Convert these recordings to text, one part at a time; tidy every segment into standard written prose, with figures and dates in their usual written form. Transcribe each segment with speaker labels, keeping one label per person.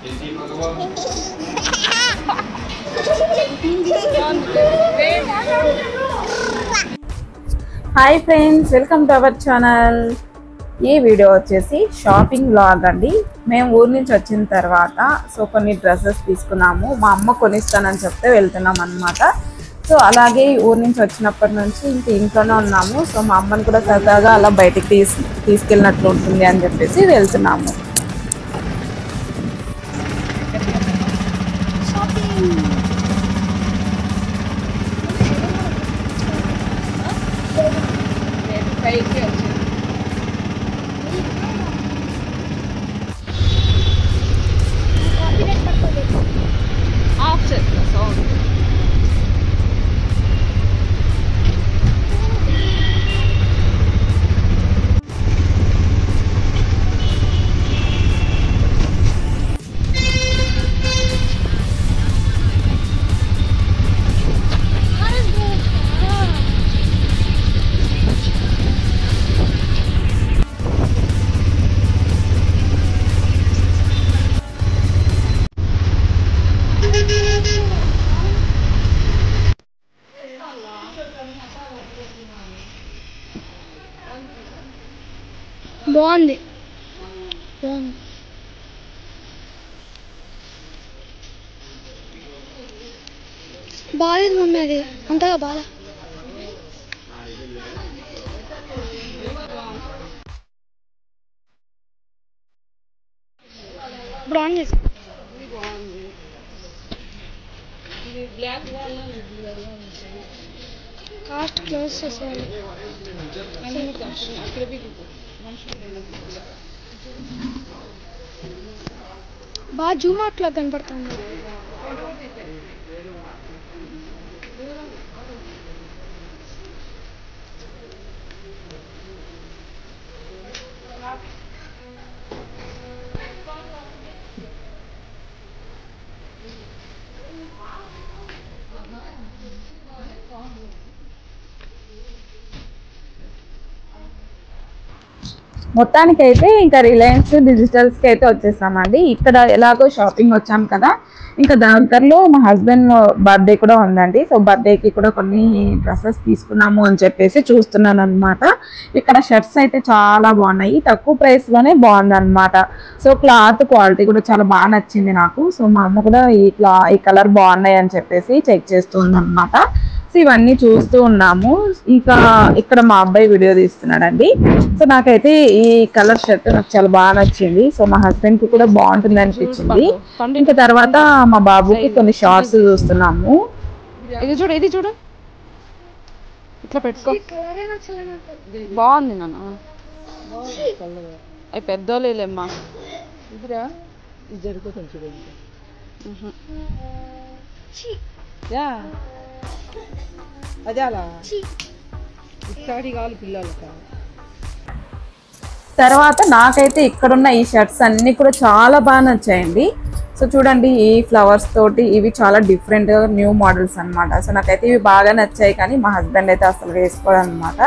Speaker 1: Hi friends, welcome to our channel. ఈ video వచ్చేసి shopping vlog అండి. మేము ఊరి నుంచి వచ్చిన తర్వాత కొన్ని డ్రెస్సెస్ తీసుకున్నాము. మా అమ్మ కొనిస్తానని చెప్తే వెళ్తున్నాం అన్నమాట. అలాగే ఊరి నుంచి వచ్చినప్పటి నుంచి ఇంట్లోనే ఉన్నాము. మా అమ్మని కూడా సరదాగా అలా బయటికి తీసుకెళ్ళినట్లు ఉంటుంది అని చెప్పేసి వెళ్తున్నాము.
Speaker 2: బాగుంది బాగాలేదు మమ్మీ, అది అంతగా బాగా బ్రౌన్ చేసి కాస్ట్ క్లోజ్ చేసేయాలి. బాగా జూమ్ అవుట్ లా కనపడుతుంది.
Speaker 1: మొత్తానికైతే ఇంకా రిలయన్స్ డిజిటల్స్కి అయితే వచ్చేసామండి. ఇక్కడ ఎలాగో షాపింగ్ వచ్చాం కదా, ఇంకా దగ్గరలో మా హస్బెండ్ బర్త్డే కూడా ఉందండి. బర్త్డేకి కూడా కొన్ని డ్రెస్సెస్ తీసుకున్నాము అని చెప్పేసి చూస్తున్నాను అనమాట. ఇక్కడ షర్ట్స్ అయితే చాలా బాగున్నాయి, తక్కువ ప్రైస్లోనే బాగుంది అనమాట. క్లాత్ క్వాలిటీ కూడా చాలా బాగా నచ్చింది నాకు. మా అమ్మ కూడా ఈ కలర్ బాగున్నాయి అని చెప్పేసి చెక్ చేస్తుంది అనమాట. ఇవన్నీ చూస్తూ ఉన్నాము. ఇంకా ఇక్కడ మా అబ్బాయి వీడియో తీస్తున్నాడండి. నాకైతే ఈ కలర్ షర్ట్ నాకు చాలా బాగా నచ్చింది. మా హస్బెండ్ కి కూడా బాగుంటుంది అనిపించింది. ఇంకా తర్వాత మా బాబుకి కొన్ని షార్ట్స్ చూస్తున్నాము.
Speaker 3: ఇది చూడు ఇట్లా పెట్టుకో, బాగుంది నాన్న. అవి పెద్దోళ్ళేమ్మా.
Speaker 4: అదే అలా ఇక్కడి కావాలి పిల్లలకి.
Speaker 1: తర్వాత నాకైతే ఇక్కడున్న ఈ షర్ట్స్ అన్ని కూడా చాలా బాగా నచ్చాయండి. చూడండి, ఈ ఫ్లవర్స్ తోటి ఇవి చాలా డిఫరెంట్ న్యూ మోడల్స్ అనమాట. నాకైతే ఇవి బాగా నచ్చాయి, కానీ మా హస్బెండ్ అయితే అసలు వేసుకోవడం అనమాట.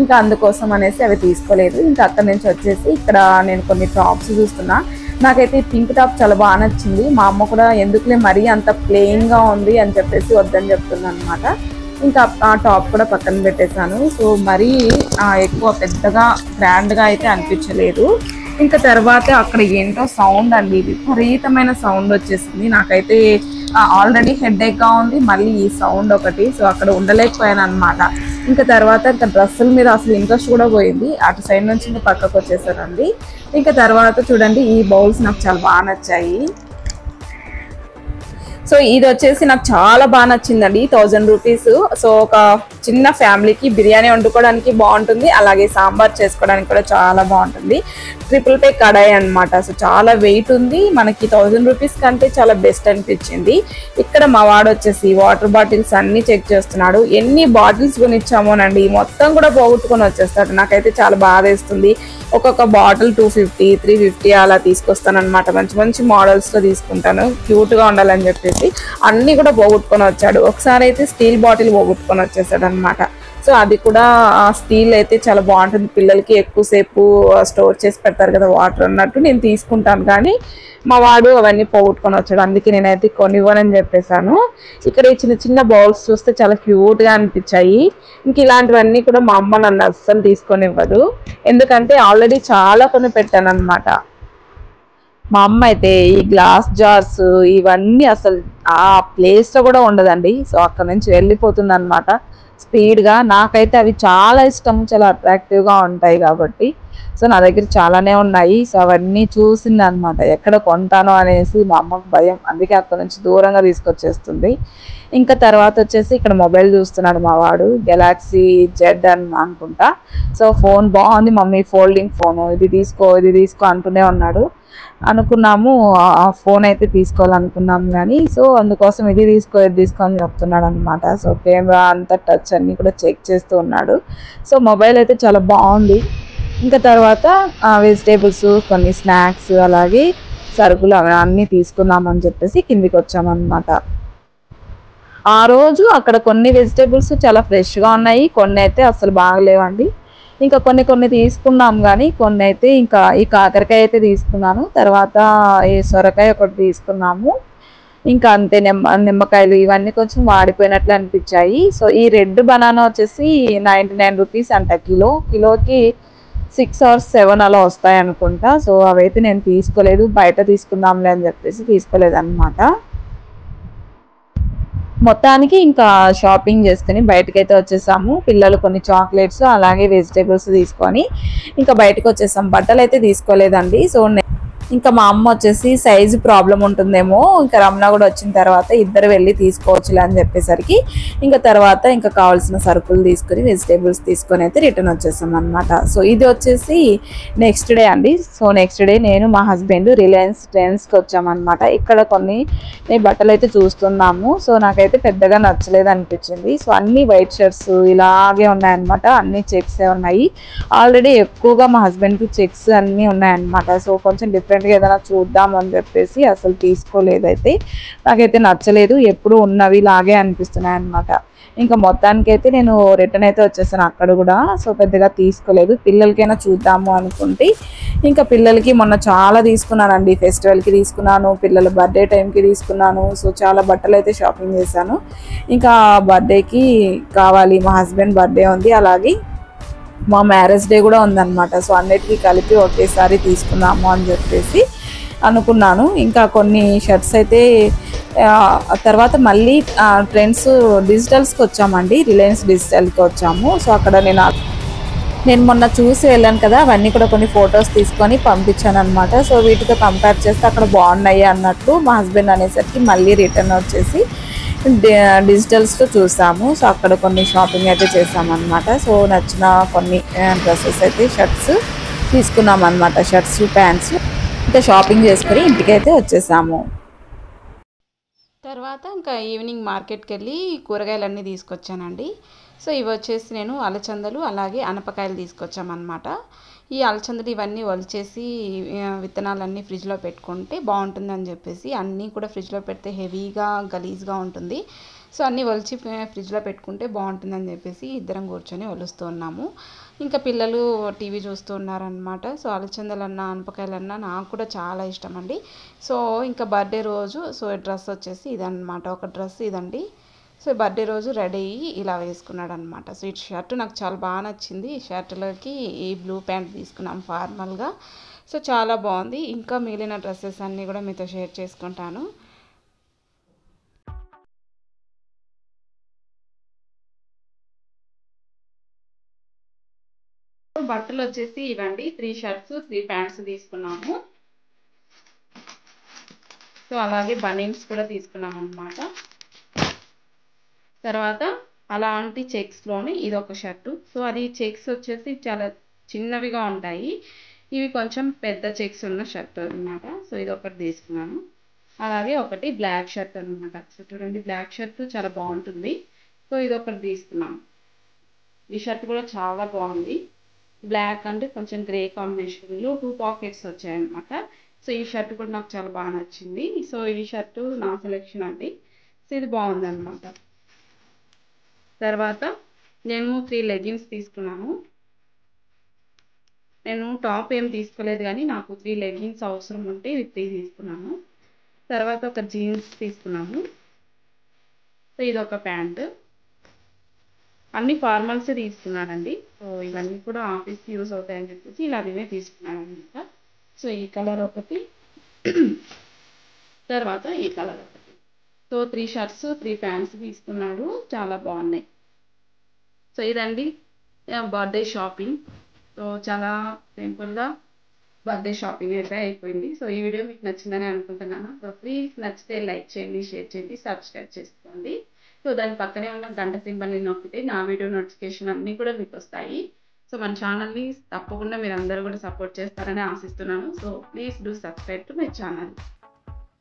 Speaker 1: ఇంకా అందుకోసం అనేసి అవి తీసుకోలేదు. ఇంకా అక్కడి నుంచి వచ్చేసి ఇక్కడ నేను కొన్ని టాప్స్ చూస్తున్నా. నాకైతే ఈ పింక్ టాప్ చాలా బాగా నచ్చింది. మా అమ్మ కూడా ఎందుకులే మరీ అంత ప్లెయిన్గా ఉంది అని చెప్పేసి వద్దని చెప్తున్నాను అనమాట. ఇంకా ఆ టాప్ కూడా పక్కన పెట్టేశాను. మరీ ఎక్కువ పెద్దగా గ్రాండ్గా అయితే అనిపించలేదు. ఇంకా తర్వాత అక్కడ ఏంటో సౌండ్ అండి, విపరీతమైన సౌండ్ వచ్చేసింది. నాకైతే ఆల్రెడీ హెడేక్గా ఉంది, మళ్ళీ ఈ సౌండ్ ఒకటి. అక్కడ ఉండలేకపోయాను అనమాట. ఇంకా తర్వాత ఇంకా డ్రెస్సుల మీద అసలు ఇంట్రెస్ట్ కూడా పోయింది. అటు సైడ్ నుంచి ఇంకా పక్కకు వచ్చేసారండి. ఇంకా తర్వాత చూడండి, ఈ బౌల్స్ నాకు చాలా బాగా నచ్చాయి. ఇది వచ్చేసి నాకు చాలా బాగా నచ్చిందండి. 1000 రూపీస్. ఒక చిన్న ఫ్యామిలీకి బిర్యానీ వండుకోవడానికి బాగుంటుంది, అలాగే సాంబార్ చేసుకోవడానికి కూడా చాలా బాగుంటుంది. ట్రిపుల్ పే కడాయి అనమాట. చాలా వెయిట్ ఉంది. మనకి 1000 రూపీస్ కంటే చాలా బెస్ట్ అనిపించింది. ఇక్కడ మా వాడు వచ్చేసి వాటర్ బాటిల్స్ అన్ని చెక్ చేస్తున్నాడు. ఎన్ని బాటిల్స్ కొనిచ్చామోనండి, మొత్తం కూడా పోగొట్టుకొని వచ్చేస్తాడు. నాకైతే చాలా బాధ వేస్తుంది. ఒక్కొక్క బాటిల్ 250, 350 అలా తీసుకొస్తాను అనమాట. మంచి మంచి మోడల్స్లో తీసుకుంటాను, క్యూట్గా ఉండాలని చెప్పేసి. అన్నీ కూడా పోగొట్టుకొని వచ్చాడు. ఒకసారి అయితే స్టీల్ బాటిల్ పోగొట్టుకొని వచ్చేసాడు అనమాట. సో అది కూడా స్టీల్ అయితే చాలా బాగుంటుంది, పిల్లలకి ఎక్కువసేపు స్టోర్ చేసి పెడతారు కదా వాటర్ అన్నట్టు. నేను తీసుకుంటాను కానీ మా వాడు అవన్నీ పోగొట్టుకొని వచ్చాడు, అందుకే నేనైతే కొనివ్వనని చెప్పేశాను. ఇక్కడ ఈ చిన్న చిన్న బౌల్స్ చూస్తే చాలా క్యూట్గా అనిపించాయి. ఇంక ఇలాంటివన్నీ కూడా మా అమ్మ నన్ను అస్సలు తీసుకొనివ్వదు, ఎందుకంటే ఆల్రెడీ చాలా కొని పెట్టాను అనమాట. మా అమ్మ అయితే ఈ గ్లాస్ జార్స్ ఇవన్నీ అసలు ఆ ప్లేస్లో కూడా ఉండదండి. సో అక్కడ నుంచి వెళ్ళిపోతుంది అనమాట స్పీడ్గా. నాకైతే అవి చాలా ఇష్టం, చాలా అట్రాక్టివ్గా ఉంటాయి కాబట్టి. సో నా దగ్గర చాలానే ఉన్నాయి. సో అవన్నీ చూసింది అనమాట, ఎక్కడ కొంటానో అనేసి మా అమ్మకు భయం, అందుకే అక్కడ నుంచి దూరంగా తీసుకొచ్చేస్తుంది. ఇంకా తర్వాత వచ్చేసి ఇక్కడ మొబైల్ చూస్తున్నాడు మా వాడు, గెలాక్సీ జెడ్ అని అనుకుంటా. సో ఫోన్ బాగుంది మమ్మీ, ఫోల్డింగ్ ఫోను, ఇది తీసుకో ఇది తీసుకో అంటూనే ఉన్నాడు. అనుకున్నాము ఆ ఫోన్ అయితే తీసుకోవాలనుకున్నాము కానీ, సో అందుకోసం ఇది తీసుకో ఇది తీసుకో అని చెప్తున్నాడు అనమాట. సో కెమెరా అంతా టచ్ అన్నీ కూడా చెక్ చేస్తూ ఉన్నాడు. సో మొబైల్ అయితే చాలా బాగుంది. ఇంకా తర్వాత వెజిటేబుల్స్, కొన్ని స్నాక్స్, అలాగే సరుకులు అన్నీ తీసుకుందామని చెప్పేసి కిందికి వచ్చామన్నమాట. ఆ రోజు అక్కడ కొన్ని వెజిటేబుల్స్ చాలా ఫ్రెష్గా ఉన్నాయి, కొన్ని అయితే అసలు బాగలేవండి. ఇంకా కొన్ని తీసుకున్నాం కానీ కొన్ని అయితే, ఇంకా ఈ కాకరకాయ అయితే తీసుకున్నాను, తర్వాత ఈ సొరకాయ ఒకటి తీసుకున్నాము. ఇంకా అంతే, నిమ్మకాయలు ఇవన్నీ కొంచెం వాడిపోయినట్లు అనిపించాయి. సో ఈ రెడ్ బనానా వచ్చేసి 99 రూపీస్ అంట కిలోకి 6 or 7 అలా వస్తాయి అనుకుంటా. సో అవైతే నేను తీసుకోలేదు, బయట తీసుకుందాంలే అని చెప్పేసి తీసుకోలేదు అనమాట. మొత్తానికి ఇంకా షాపింగ్ చేసుకుని బయటకైతే వచ్చేసాము. పిల్లలు కొన్ని చాక్లెట్స్ అలాగే వెజిటేబుల్స్ తీసుకొని ఇంకా బయటకు వచ్చేసాం. బట్టలు అయితే తీసుకోలేదండి. సో ఇంకా మా అమ్మ వచ్చేసి సైజు ప్రాబ్లం ఉంటుందేమో, ఇంకా రమణ కూడా వచ్చిన తర్వాత ఇద్దరు వెళ్ళి తీసుకోవచ్చులే అని చెప్పేసరికి ఇంకా తర్వాత ఇంకా కావాల్సిన సరుకులు తీసుకుని వెజిటేబుల్స్ తీసుకొని అయితే రిటర్న్ వచ్చేసాం అనమాట. సో ఇది వచ్చేసి నెక్స్ట్ డే అండి. సో నెక్స్ట్ డే నేను మా హస్బెండ్ రిలయన్స్ ట్రెండ్స్కి వచ్చామన్నమాట. ఇక్కడ కొన్ని బట్టలు అయితే చూస్తున్నాము. సో నాకైతే పెద్దగా నచ్చలేదు అనిపించింది. సో అన్ని వైట్ షర్ట్స్ ఇలాగే ఉన్నాయన్నమాట, అన్ని చెక్సే ఉన్నాయి. ఆల్రెడీ ఎక్కువగా మా హస్బెండ్కి చెక్స్ అన్నీ ఉన్నాయన్నమాట. సో కొంచెం డిఫరెంట్గా ఏదైనా చూద్దాం అని చెప్పేసి అసలు తీసుకోలేదైతే, నాకైతే నచ్చలేదు, ఎప్పుడు ఉన్నవి లాగే అనిపిస్తున్నాయి అన్నమాట. ఇంకా మొత్తానికైతే నేను రిటర్న్ అయితే వచ్చేసాను అక్కడ కూడా. సో పెద్దగా తీసుకోలేదు, పిల్లలకైనా చూద్దాము అనుకుంటే. ఇంకా పిల్లలకి మొన్న చాలా తీసుకున్నానండి, ఫెస్టివల్కి తీసుకున్నాను, పిల్లల బర్త్డే టైంకి తీసుకున్నాను. సో చాలా బట్టలు అయితే షాపింగ్ చేశాను. ఇంకా బర్త్డేకి కావాలి, మా హస్బెండ్ బర్త్డే ఉంది, అలాగే మా మ్యారేజ్ డే కూడా ఉందన్నమాట. సో అన్నిటికీ కలిపి ఒకేసారి తీసుకుందాము అని చెప్పేసి అనుకున్నాను. ఇంకా కొన్ని షర్ట్స్ అయితే తర్వాత మళ్ళీ ట్రెండ్స్ డిజిటల్స్కి వచ్చామండి, రిలయన్స్ డిజిటల్కి వచ్చాము. సో అక్కడ నేను మొన్న చూసి వెళ్ళాను కదా, అవన్నీ కూడా కొన్ని ఫొటోస్ తీసుకొని పంపించాను అనమాట. సో వీటితో కంపేర్ చేస్తే అక్కడ బాగున్నాయి అన్నట్లు మా హస్బెండ్ అనేసరికి మళ్ళీ రిటర్న్ వచ్చేసి డిజిటల్స్లో చూసాము. సో అక్కడ కొన్ని షాపింగ్ అయితే చేసామన్నమాట. సో నచ్చిన కొన్ని డ్రెస్సెస్ అయితే షర్ట్స్ తీసుకున్నాం అనమాట, షర్ట్స్ ప్యాంట్స్. ఇంకా షాపింగ్ చేసుకొని ఇంటికైతే వచ్చేసాము.
Speaker 3: తర్వాత ఇంకా ఈవినింగ్ మార్కెట్కి వెళ్ళి కూరగాయలన్నీ తీసుకొచ్చానండి. సో ఇవి వచ్చేసి నేను అలచందలు అలాగే అనపకాయలు తీసుకొచ్చామన్నమాట. ఈ అలచందలు ఇవన్నీ ఒలిచేసి విత్తనాలన్నీ ఫ్రిడ్జ్లో పెట్టుకుంటే బాగుంటుందని చెప్పేసి, అన్నీ కూడా ఫ్రిడ్జ్లో పెడితే హెవీగా గలీజ్గా ఉంటుంది. సో అన్నీ ఒలిచి ఫ్రిడ్జ్లో పెట్టుకుంటే బాగుంటుందని చెప్పేసి ఇద్దరం కూర్చొని ఒలుస్తూ ఉన్నాము. ఇంకా పిల్లలు టీవీ చూస్తూ ఉన్నారనమాట. సో అలచందలన్నా అనపకాయలన్నా నాకు కూడా చాలా ఇష్టం అండి. సో ఇంకా బర్త్డే రోజు సో డ్రెస్ వచ్చేసి ఇదన్నమాట, ఒక డ్రెస్ ఇదండి. సో బర్త్డే రోజు రెడీ అయ్యి ఇలా వేసుకున్నాడు అనమాట. సో ఈ షర్ట్ నాకు చాలా బాగా నచ్చింది. ఈ షర్ట్లోకి ఈ బ్లూ ప్యాంట్ తీసుకున్నాం ఫార్మల్గా. సో చాలా బాగుంది. ఇంకా మిగిలిన డ్రెస్సెస్ అన్నీ కూడా మీతో షేర్ చేసుకుంటాను. బట్టలు వచ్చేసి ఇవ్వండి, 3 షర్ట్స్ 3 ప్యాంట్స్ తీసుకున్నాము. సో అలాగే బనీన్స్ కూడా తీసుకున్నాం అన్నమాట. తర్వాత అలాంటి చెక్స్లోని ఇది ఒక షర్టు. సో అది చెక్స్ వచ్చేసి చాలా చిన్నవిగా ఉంటాయి, ఇవి కొంచెం పెద్ద చెక్స్ ఉన్న షర్ట్ అన్నమాట. సో ఇది ఒకటి తీసుకున్నాను. అలాగే ఒకటి బ్లాక్ షర్ట్ అనమాట. సో చూడండి, బ్లాక్ షర్ట్ చాలా బాగుంటుంది. సో ఇది ఒకటి తీసుకున్నాను. ఈ షర్ట్ కూడా చాలా బాగుంది, బ్లాక్ అంటే కొంచెం గ్రే కాంబినేషన్లో 2 పాకెట్స్ వచ్చాయన్నమాట. సో ఈ షర్ట్ కూడా నాకు చాలా బాగా నచ్చింది. సో ఈ షర్టు నా సెలెక్షన్ అండి. సో ఇది బాగుంది అన్నమాట. తర్వాత నేను 3 లెగ్గిన్స్ తీసుకున్నాను. నేను టాప్ ఏం తీసుకోలేదు కానీ నాకు 3 లెగ్గిన్స్ అవసరం ఉంటే ఇవి 3 తీసుకున్నాను. తర్వాత ఒక జీన్స్ తీసుకున్నాను. సో ఇదొక ప్యాంట్. అన్ని ఫార్మల్స్ తీసుకున్నానండి. సో ఇవన్నీ కూడా ఆఫీస్కి యూజ్ అవుతాయని చెప్పేసి ఇలా ఇవే తీసుకున్నాను అనమాట. సో ఈ కలర్ ఒకటి, తర్వాత ఈ కలర్ ఒకటి. సో 3 షర్ట్స్ 3 ప్యాంట్స్ తీసుకున్నాడు. చాలా బాగున్నాయి. సో ఇదండి బర్త్డే షాపింగ్. సో చాలా సింపుల్గా బర్త్డే షాపింగ్ అయితే అయిపోయింది. సో ఈ వీడియో మీకు నచ్చిందని అనుకుంటున్నాను. సో ప్లీజ్ నచ్చితే లైక్ చేయండి, షేర్ చేయండి, సబ్స్క్రైబ్ చేసుకోండి. సో దాని పక్కనే ఉన్న గంట సింబల్ని నొక్కితే నా వీడియో నోటిఫికేషన్ అన్నీ కూడా మీకు వస్తాయి. సో మన ఛానల్ని తప్పకుండా మీరు అందరూ కూడా సపోర్ట్ చేస్తారని ఆశిస్తున్నాను. So please do subscribe to my channel.